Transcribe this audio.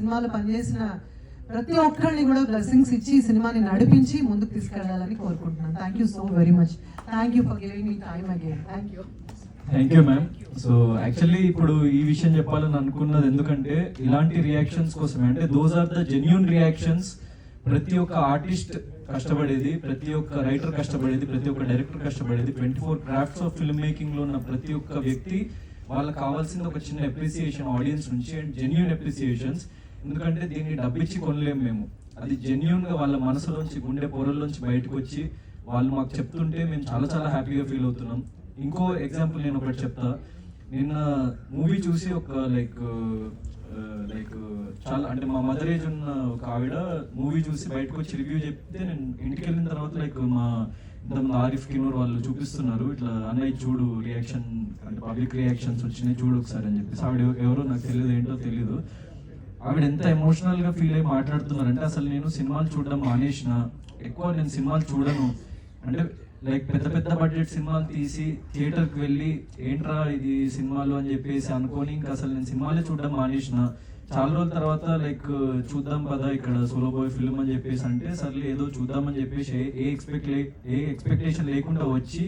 సినిమాలో పనిచేసిన ప్రతి ఒక్కరిని కూడా బ్లెస్సింగ్స్ ఇచ్చి సినిమాని నడిపించి ముందుకు తీసుకెళ్లాలని కోరుకుంటున్నాను. Thank you so very much. Thank you for giving me time again. Thank you ma'am. So actually ఇప్పుడు ఈ విషయం చెప్పాలని అనుకున్నది ఎందుకంటే ఇలాంటి రియాక్షన్స్ కోసమే, అంటే those are the genuine reactions. ప్రతి ఒక్క ఆర్టిస్ట్ కష్టపడేది, ప్రతి ఒక్క రైటర్ కష్టపడేది, ప్రతి ఒక్క డైరెక్టర్ కష్టపడేది, 24 క్రాఫ్ట్స్ ఆఫ్ ఫిల్మ్ మేకింగ్ లో ఉన్న ప్రతి ఒక్క వ్యక్తి వాళ్ళకి కావాల్సింది ఒక చిన్న అప్రిసియేషన్ ఆడియన్స్ నుంచి, అండ్ జెన్యూన్ అప్రిసియేషన్స్. ఎందుకంటే దీన్ని డబ్బిచ్చి కొనలేము మేము. అది జెన్యూన్ గా వాళ్ళ మనసులోంచి, గుండె పొరల్లోంచి బయటకు వచ్చి వాళ్ళు మాకు చెప్తుంటే మేము చాలా చాలా హ్యాపీగా ఫీల్ అవుతున్నాం. ఇంకో ఎగ్జాంపుల్ నేను ఒకటి చెప్తా. నిన్న మూవీ చూసి ఒక లైక్ చాలా, అంటే మా మదర్ ఏజ్ ఉన్న ఒక ఆవిడ మూవీ చూసి బయటకు వచ్చి రివ్యూ చెప్తే, నేను ఇంటికి వెళ్ళిన తర్వాత లైక్ మా ఇంతమంది ఆరిఫ్ కినోర్ వాళ్ళు చూపిస్తున్నారు, ఇట్లా అన్నయ్య చూడు రియాక్షన్, అంటే పబ్లిక్ రియాక్షన్స్ వచ్చినాయి చూడు ఒకసారి అని చెప్పేసి. ఆవిడ ఎవరో నాకు తెలియదు, ఏంటో తెలియదు. ఆవిడ ఎంత ఎమోషనల్ గా ఫీల్ అయ్యి మాట్లాడుతున్నారంటే, అసలు నేను సినిమాలు చూడడం మానేసిన, ఎక్కువ నేను సినిమాలు చూడను, అంటే లైక్ పెద్ద పెద్ద బడ్జెట్ సినిమాలు తీసి థియేటర్కి వెళ్ళి ఏంట్రా ఇది సినిమాలు అని చెప్పేసి అనుకొని ఇంకా అసలు నేను సినిమాలే చూడడం మానేసిన. చాలా రోజుల తర్వాత లైక్ చూద్దాం పదా ఇక్కడ సోలో బాయ్ ఫిల్మ్ అని చెప్పేసి అంటే, సర్లే ఏదో చూద్దామని చెప్పేసి ఏ ఎక్స్పెక్టేషన్ లేకుండా వచ్చి